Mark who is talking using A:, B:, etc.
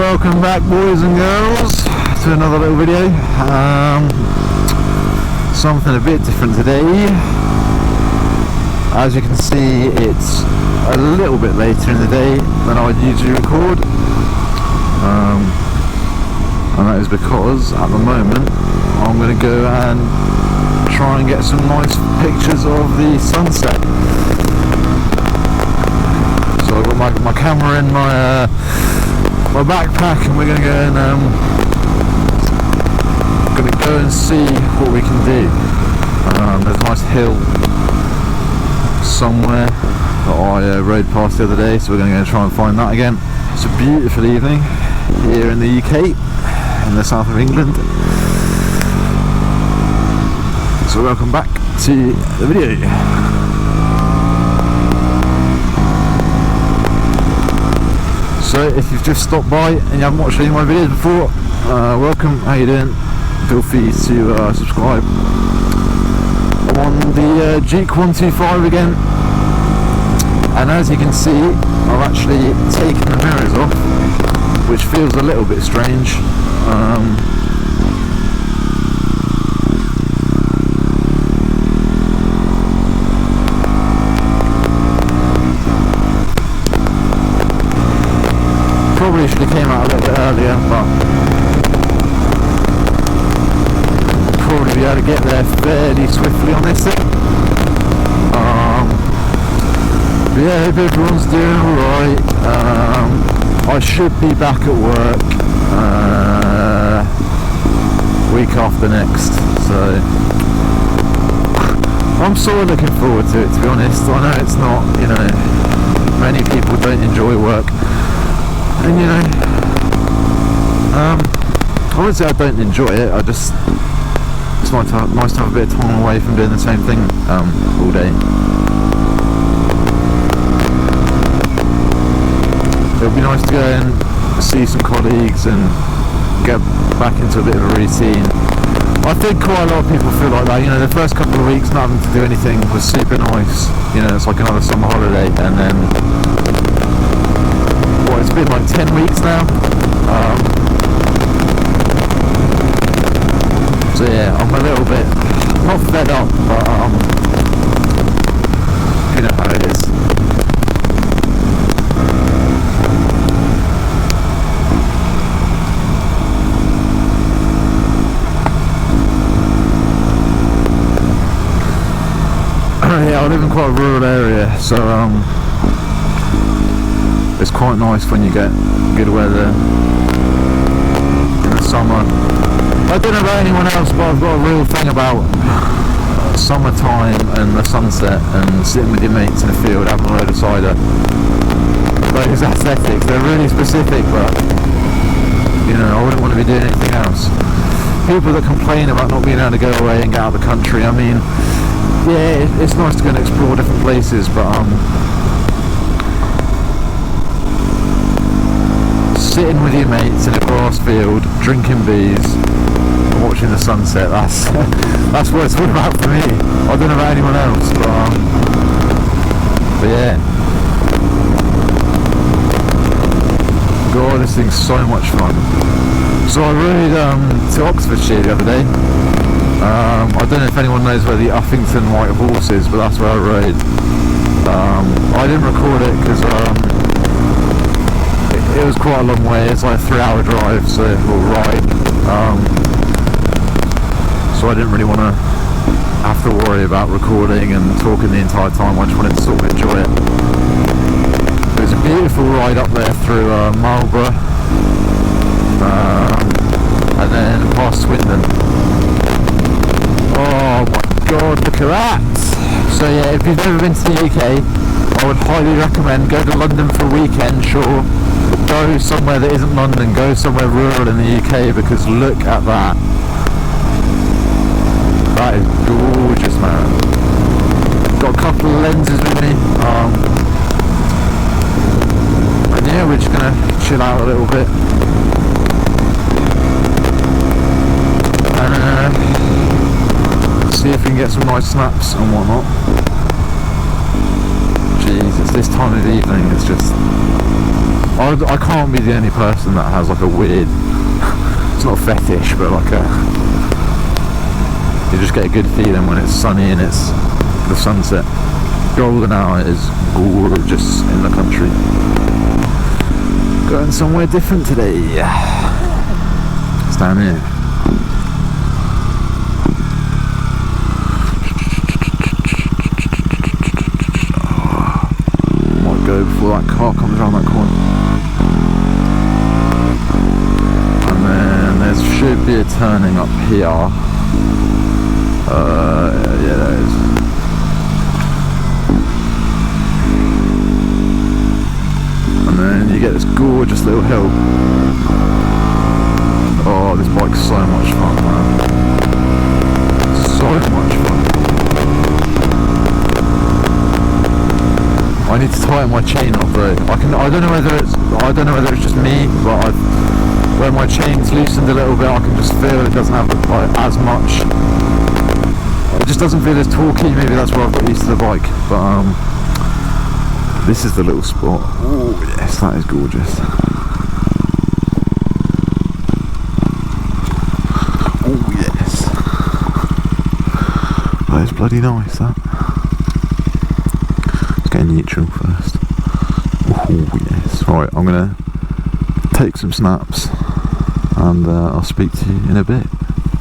A: Welcome back, boys and girls, to another little video. Something a bit different today. As you can see, it's a little bit later in the day than I would usually record, and that is because at the moment I'm going to go and try and get some nice pictures of the sunset. So I've got my camera in my backpack, and we're going to go and see what we can do. There's a nice hill somewhere that I rode past the other day, so we're going to go and try and find that again. It's a beautiful evening here in the UK, in the south of England. So welcome back to the video. So if you've just stopped by and you haven't watched any of my videos before, welcome, how you doing? Feel free to subscribe. I'm on the Duke 125 again, and as you can see, I've actually taken the mirrors off, which feels a little bit strange. Probably should have came out a little bit earlier, but probably be able to get there fairly swiftly on this thing. But yeah, hope everyone's doing alright. I should be back at work week after next, so I'm sort of looking forward to it, to be honest. I know it's not, you know, many people don't enjoy work. And you know, I wouldn't say I don't enjoy it, it's nice to have a bit of time away from doing the same thing all day. It'll be nice to go and see some colleagues and get back into a bit of a routine. I think quite a lot of people feel like that, you know, the first couple of weeks not having to do anything was super nice, you know, it's like another summer holiday, and then it's been like 10 weeks now, so yeah, I'm a little bit, not fed up, but you know how it is. Yeah, I live in quite a rural area, so it's quite nice when you get good weather in the summer. I don't know about anyone else, but I've got a real thing about summertime and the sunset and sitting with your mates in a field having a load of cider. Those aesthetics, they're really specific, but you know, I wouldn't want to be doing anything else. People that complain about not being able to go away and get out of the country, I mean, yeah, it's nice to go and explore different places, but sitting with your mates in a grass field, drinking beers, and watching the sunset, that's what it's all about for me. I don't know about anyone else, but yeah. God, this thing's so much fun. So I rode to Oxfordshire the other day. I don't know if anyone knows where the Uffington White Horse is, but that's where I rode. I didn't record it because it was quite a long way. It's like a 3-hour drive, so or ride. So I didn't really want to have to worry about recording and talking the entire time. I just wanted to sort of enjoy it. It was a beautiful ride up there through Marlborough, and then past Swindon. Oh my god, look at that! So yeah, if you've never been to the UK, I would highly recommend go to London for a weekend, sure. Go somewhere that isn't London, go somewhere rural in the UK, because look at that. That is gorgeous, man. Got a couple of lenses with me. And yeah, we're just gonna chill out a little bit. And see if we can get some nice snaps and whatnot. Jesus, this time of the evening is just... I I can't be the only person that has like a weird, it's not a fetish, but like you just get a good feeling when it's sunny and it's the sunset. Golden hour is gorgeous in the country. Going somewhere different today. It's down here. Might go before that car comes around that corner. And then there should be a turning up here. Yeah, there is. And then you get this gorgeous little hill. Oh, this bike's so much fun, man. So much fun. I need to tighten my chain up though. I don't know whether it's just me, but when my chain's loosened a little bit, I can just feel it doesn't have like as much. It just doesn't feel as torquey. Maybe that's where I've got used to the bike. But this is the little spot. Oh yes, that is gorgeous. Oh yes, that is bloody nice. That. Let's get neutral first. Oh yes. Right, I'm gonna take some snaps, and I'll speak to you in a bit.